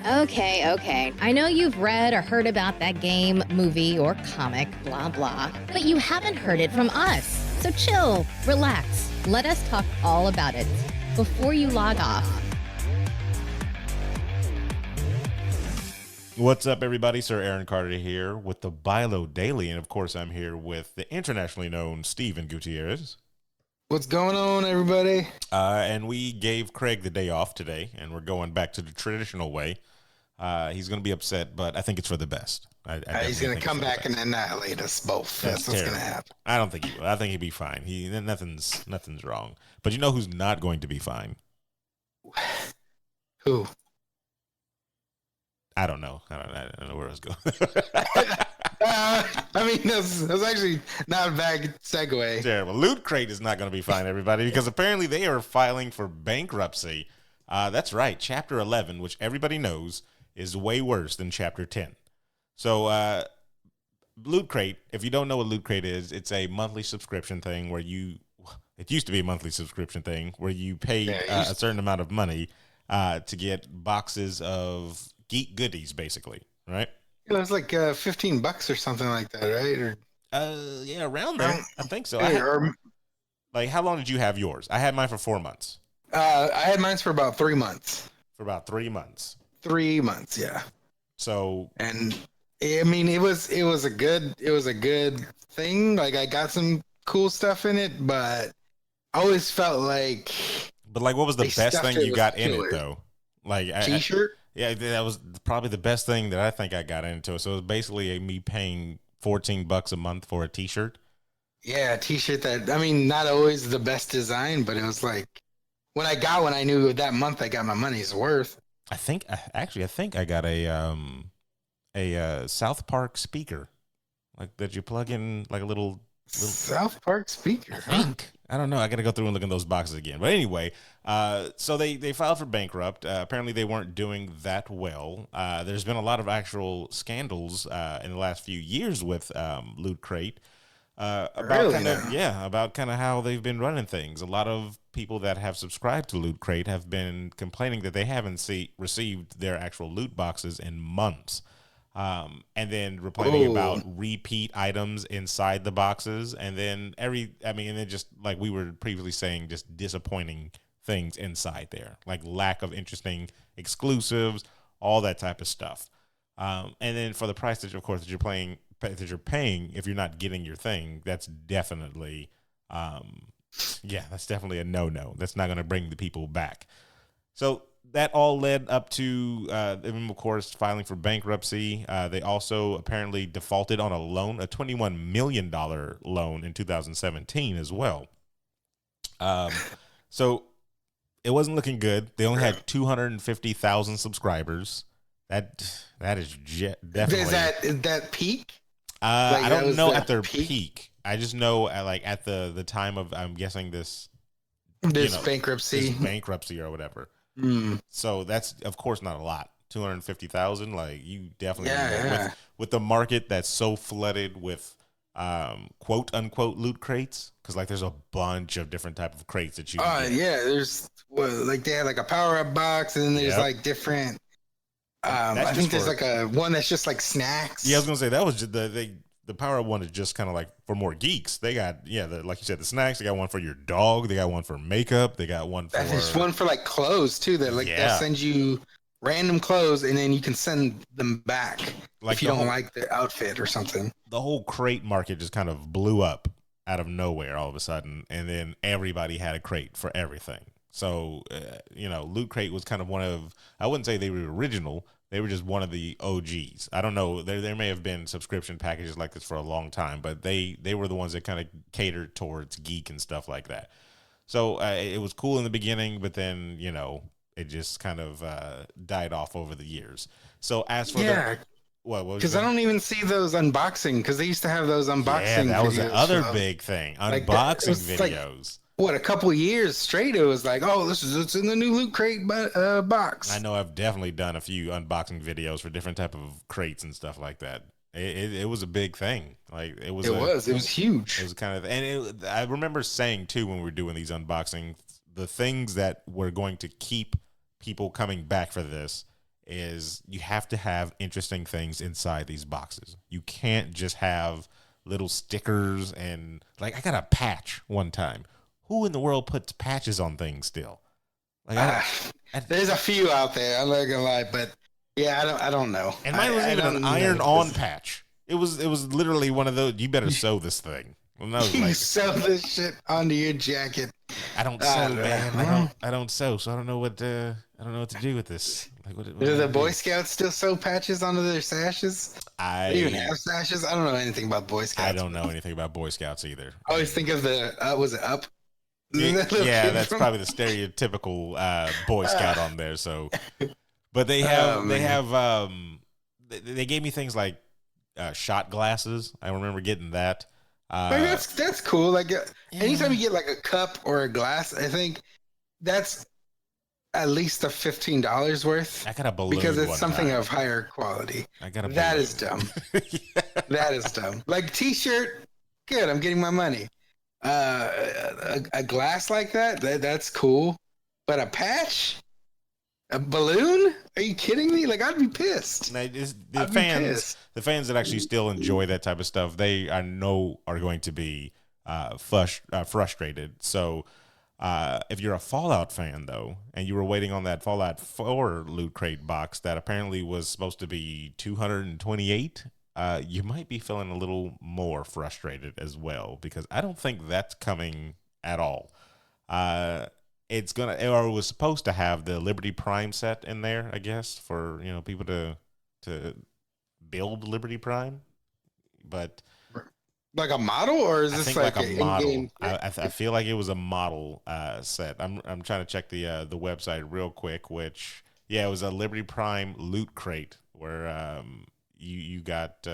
Okay. I know you've read or heard about that game, movie, or comic, blah, blah, but you haven't heard it from us. So chill, relax, let us talk all about it before you log off. What's up, everybody? Sir Aaron Carter here with the Bilo Daily, and of course, I'm here with the internationally known Steven Gutierrez. What's going on, everybody? And we gave Craig the day off today, and we're going back to the traditional way. He's going to be upset, but I think it's for the best. He's going to come back and annihilate us both. That's what's going to happen. I don't think he will. I think he'd be fine. Nothing's wrong. But you know who's not going to be fine? Who? I don't know. I don't know where I was going. That's actually not a bad segue. Terrible. Loot Crate is not going to be fine, everybody, because apparently they are filing for bankruptcy. That's right. Chapter 11, which everybody knows, is way worse than Chapter 10. So, Loot Crate, if you don't know what Loot Crate is, it's a monthly subscription thing where it used to be a monthly subscription thing where you pay a certain amount of money to get boxes of geek goodies, basically, right? It was like $15 or something like that, right? Or yeah, around there. I think so. Like, how long did you have yours? I had mine for 4 months. I had mine for about 3 months. For about 3 months. 3 months, yeah. So, and I mean, it was a good thing. Like, I got some cool stuff in it, but I always felt like. But like, what was the best thing you got in it though? Like T-shirt. Yeah, that was probably the best thing that I think I got into. So it was basically me paying $14 a month for a T-shirt. Yeah, a T-shirt that, I mean, not always the best design, but it was like when I got one, I knew that month I got my money's worth. I think I got a South Park speaker, like that you plug in like a little South Park speaker. I don't know. I got to go through and look in those boxes again. But anyway, so they filed for bankrupt. Apparently, they weren't doing that well. There's been a lot of actual scandals in the last few years with Loot Crate about kind of how they've been running things. A lot of people that have subscribed to Loot Crate have been complaining that they haven't received their actual loot boxes in months. And then complaining about repeat items inside the boxes, and then and then just like we were previously saying, just disappointing things inside there, like lack of interesting exclusives, all that type of stuff. And then for the price that you're paying, if you're not getting your thing, that's definitely, that's definitely a no. That's not going to bring the people back. So that all led up to them, of course, filing for bankruptcy. They also apparently defaulted on a loan, a $21 million loan in 2017 as well. So it wasn't looking good. They only had 250,000 subscribers. That is definitely. Is that peak? I don't know at their peak. I just know at the time of, I'm guessing this bankruptcy or whatever. So that's of course not a lot. 250,000, like you definitely with the market that's so flooded with quote unquote loot crates, because like there's a bunch of different type of crates that you can get. There's like they had like a power up box, and then there's like different I think there's like a one that's just like snacks. Yeah, I was gonna say that was just the power up one is just kind of like for more geeks. They got like you said, the snacks. They got one for your dog. They got one for makeup. They got one for. There's one for like clothes too. That they'll send you random clothes, and then you can send them back if you don't like the outfit or something. The whole crate market just kind of blew up out of nowhere all of a sudden, and then everybody had a crate for everything. So Loot Crate was kind of one of, I wouldn't say they were original. They were just one of the OGs. I don't know. There may have been subscription packages like this for a long time, but they were the ones that kind of catered towards geek and stuff like that. So it was cool in the beginning, but then, it just kind of died off over the years. So as for because I don't even see those unboxing, because they used to have those unboxing videos. Yeah, that was the other big thing. Unboxing videos. A couple of years straight, it was like, it's in the new Loot Crate box. I know I've definitely done a few unboxing videos for different type of crates and stuff like that. It was a big thing. Like it was huge. It was kind of, and I remember saying too when we were doing these unboxings, the things that were going to keep people coming back for this is you have to have interesting things inside these boxes. You can't just have little stickers and like I got a patch one time. Who in the world puts patches on things still? Like there's a few out there. I'm not gonna lie, but yeah, I don't know. And mine was even an iron-on patch. It was literally one of those. You better sew this thing. Well, no, you like, sew this shit onto your jacket. I don't sew, man. I don't sew, so I don't know what to do with this. Like, what do the Boy Scouts still sew patches onto their sashes? They even have sashes? I don't know anything about Boy Scouts. I don't know anything about Boy Scouts either. I always think of the was it Up? Yeah, that's probably the stereotypical Boy Scout on there. So, but they gave me things like shot glasses. I remember getting that. That's cool. Like anytime you get like a cup or a glass, I think that's at least a $15 worth. I got a balloon because it's something of higher quality. I got a balloon. That is dumb. That is dumb. Like T-shirt, good. I'm getting my money. A glass like that's cool. But a patch, a balloon? Are you kidding me? Like I'd be pissed. The fans that actually still enjoy that type of stuff, I know are going to be frustrated. So if you're a Fallout fan though, and you were waiting on that Fallout 4 Loot Crate box that apparently was supposed to be $228, you might be feeling a little more frustrated as well, because I don't think that's coming at all. It was supposed to have the Liberty Prime set in there, I guess, for people to build Liberty Prime, but like a model, or is this like a model? I feel like it was a model set. I'm trying to check the website real quick. Which it was a Liberty Prime Loot Crate where you got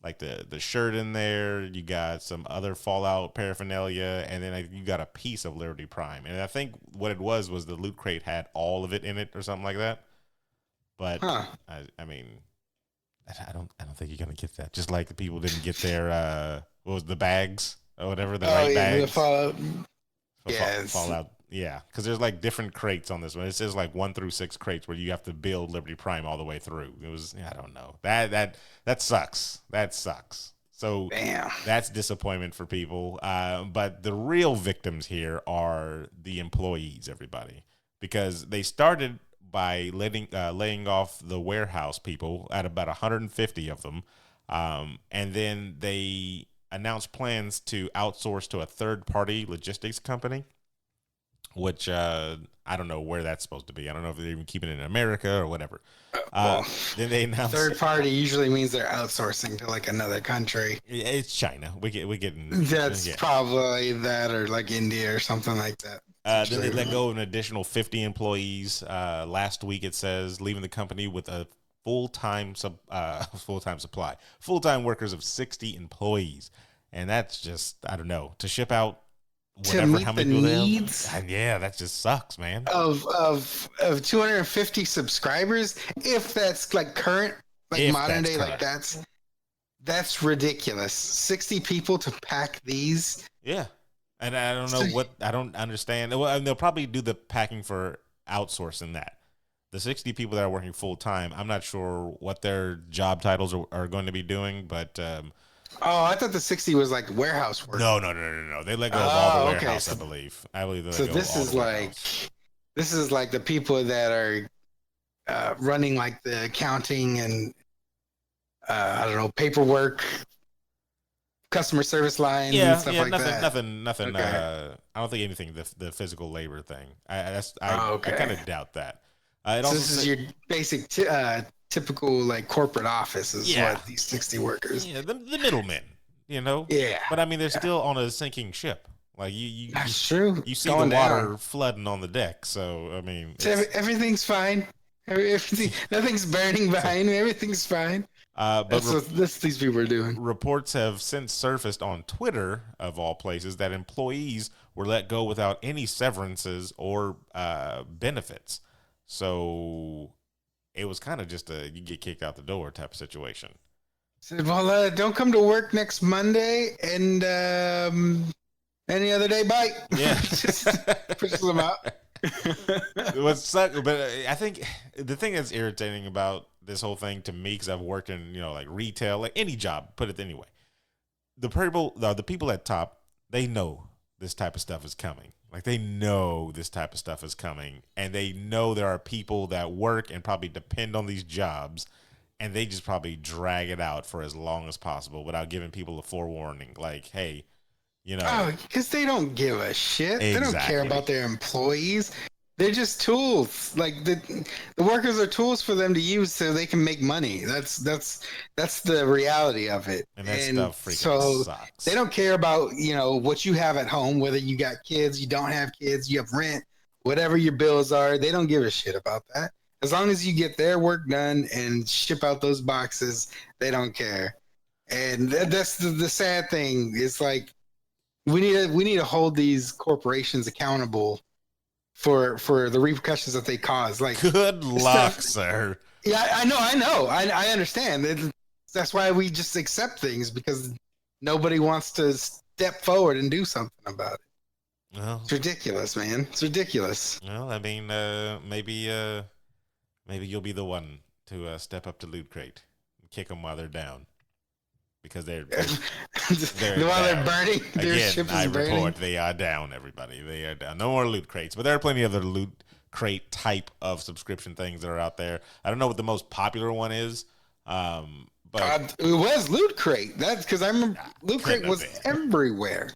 like the shirt in there, you got some other Fallout paraphernalia, and then you got a piece of Liberty Prime. And I think what it was the Loot Crate had all of it in it or something like that. But I mean, I don't think you're gonna get that. Just like the people didn't get their what was the bags or whatever, the right bags. The Fallout. Fallout. Yeah, because there's like different crates on this one. It says like 1 through 6 crates where you have to build Liberty Prime all the way through. It was I don't know. That sucks. That sucks. So that's disappointment for people. But the real victims here are the employees, everybody, because they started by laying off the warehouse people at about 150 of them, and then they announced plans to outsource to a third-party logistics company, which I don't know where that's supposed to be. I don't know if they're even keeping it in America or whatever. Then they announced third party usually means they're outsourcing to like another country. It's China. We're getting that's probably that, or like India or something like that. Then they let go of an additional 50 employees last week. It says leaving the company with a full-time supply, full-time workers of 60 employees, and that's just I don't know, to ship out whatever, how many needs that just sucks, man. Of 250 subscribers, if that's like current, like modern day, correct. Like that's ridiculous. 60 people to pack these. Yeah. And I don't know I don't understand. Well, they'll probably do the packing for outsourcing that. The 60 people that are working full time, I'm not sure what their job titles are going to be doing, but I thought the 60 was like warehouse work. No. They let go of all the warehouse, so, I believe. I believe so this is like the people that are running like the accounting and I don't know, paperwork, customer service lines and stuff like that. Nothing. Okay. I don't think anything. The physical labor thing. I kind of doubt that. This is your basic typical like corporate office is what these 60 workers. Yeah, the middlemen. Yeah. But I mean, they're still on a sinking ship. Like that's true. You see the water flooding on the deck. So I mean, everything's fine. Nothing's burning behind me. Everything's fine. But that's these people are doing. Reports have since surfaced on Twitter, of all places, that employees were let go without any severances or benefits. So it was kind of just you get kicked out the door type of situation. Said, well, don't come to work next Monday and any other day, bye. Yeah. Just push them out. What's suck, but I think the thing that's irritating about this whole thing to me, because I've worked in like retail, like any job, put it anyway. The people at top, they know this type of stuff is coming. Like they know this type of stuff is coming, and they know there are people that work and probably depend on these jobs, and they just probably drag it out for as long as possible without giving people a forewarning. Like, hey, Oh, because they don't give a shit. Exactly. They don't care about their employees. They're just tools. Like the workers are tools for them to use so they can make money. That's the reality of it. And that stuff freaking sucks. They don't care about what you have at home, whether you got kids, you don't have kids, you have rent, whatever your bills are. They don't give a shit about that. As long as you get their work done and ship out those boxes, they don't care. And that's the sad thing. It's like we need to hold these corporations accountable for the repercussions that they cause. Like, good luck, sir. Yeah, I know. I understand. That's why we just accept things, because nobody wants to step forward and do something about it. Well, it's ridiculous, man. It's ridiculous. Well, I mean, maybe you'll be the one to step up to Loot Crate and kick them while they're down. Because they're while they're burning, their ship is burning. Report they are down, everybody. They are down. No more Loot Crates, but there are plenty of other Loot Crate type of subscription things that are out there. I don't know what the most popular one is, but it was Loot Crate. That's because I remember Loot Crate was everywhere.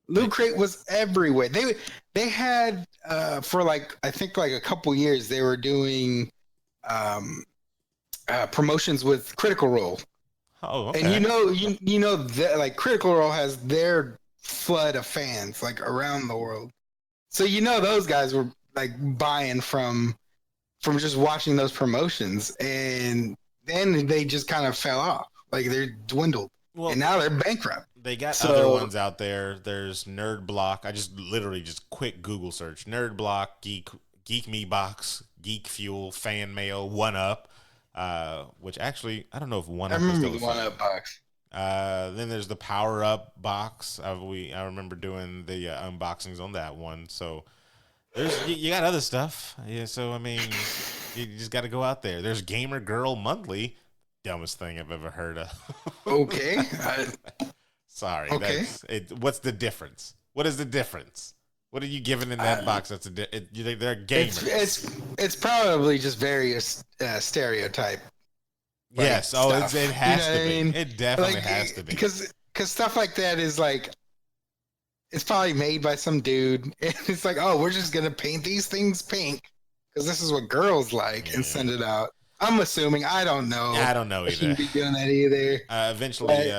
Loot Crate was everywhere. They had for I think a couple years they were doing promotions with Critical Role. Oh, okay. And you know that Critical Role has their flood of fans around the world. So those guys were buying from just watching those promotions, and then they just kind of fell off. They're dwindled. Well, and now they're bankrupt. They got other ones out there. There's Nerd Block. I just literally quick Google search Nerd Block, Geek Me Box, Geek Fuel, Fan Mail, 1UP. Which actually, I don't know if 1UP. I remember the 1UP box. Then there's the Power Up box. I remember doing the unboxings on that one. So you got other stuff. Yeah. So I mean, you just got to go out there. There's Gamer Girl Monthly. Dumbest thing I've ever heard of. Okay. Sorry. Okay. What's the difference? What is the difference? What are you giving in that box? They're gamers. It's probably just various stereotype. Yes. Stuff. It has to be. I mean? It definitely has to be. Because stuff like that is it's probably made by some dude. And it's we're just gonna paint these things pink because this is what girls like, and send it out. I'm assuming. I don't know. I don't know either. Shouldn't be doing that either. Eventually,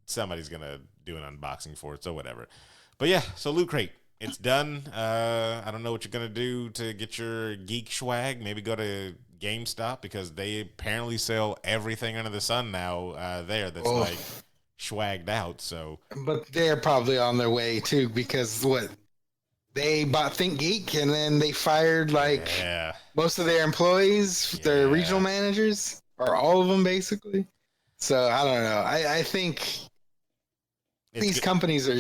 somebody's gonna do an unboxing for it. So whatever. But yeah, so Loot Crate, it's done. I don't know what you're going to do to get your geek swag. Maybe go to GameStop, because they apparently sell everything under the sun now that's swagged out. So, but they're probably on their way too, because they bought Think Geek, and then they fired most of their employees, their regional managers, or all of them basically. So I don't know. I think these companies are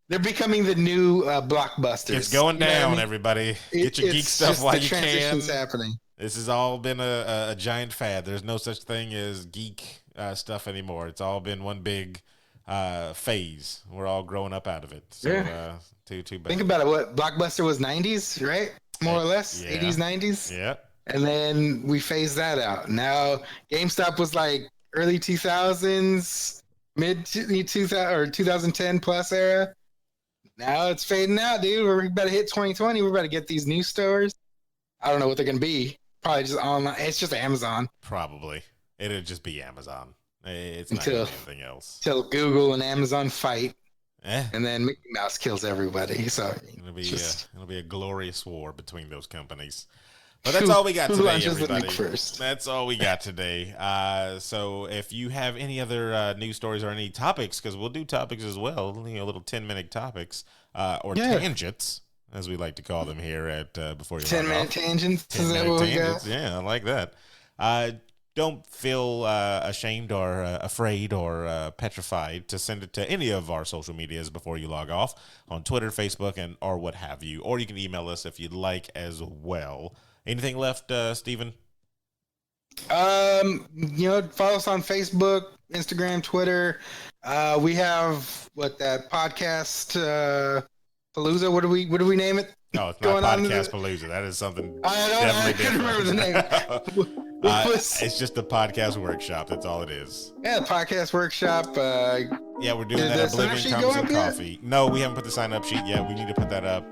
they're becoming the new blockbusters. It's going down, everybody. Get your geek stuff while you can. The transition's happening. This has all been a giant fad. There's no such thing as geek stuff anymore. It's all been one big phase. We're all growing up out of it. So, too bad. Think about it. What Blockbuster was 90s, right? More or less. 80s, 90s. Yeah. And then we phased that out. Now GameStop was early 2000s. Mid 2000 or 2010 plus era. Now it's fading out, dude. We're about to hit 2020. We're about to get these new stores. I don't know what they're gonna be. Probably just online. It's just Amazon. Probably it'll just be Amazon. It's not anything else. Until Google and Amazon fight, and then Mickey Mouse kills everybody. So it'll be a glorious war between those companies. But that's all we got today, everybody. That's all we got today. So if you have any other news stories or any topics, because we'll do topics as well, little 10-minute topics or tangents, as we like to call them here at Before You 10-minute tangents. 10-minute tangents. Yeah, I like that. don't feel ashamed or afraid or petrified to send it to any of our social medias before you log off on Twitter, Facebook, and or what have you. Or you can email us if you'd like as well. Anything left, Steven? Follow us on Facebook, Instagram, Twitter. We have that podcast Palooza. What do we name it? No, it's not Podcast Palooza. That is something. I couldn't remember the name. It's just the podcast workshop. That's all it is. Yeah, the podcast workshop. Yeah, we're doing that. Oblivion Comes and Coffee. No, we haven't put the sign up sheet yet. We need to put that up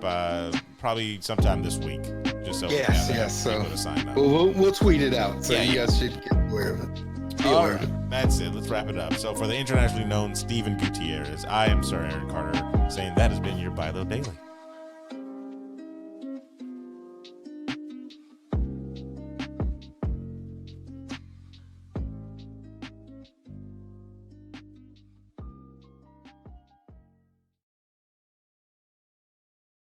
probably sometime this week. Just so so to sign up. We'll tweet it out. So you guys should get aware of it. All right, that's it. Let's wrap it up. So for the internationally known Steven Gutierrez, I am Sir Aaron Carter saying that has been your Bilo Daily.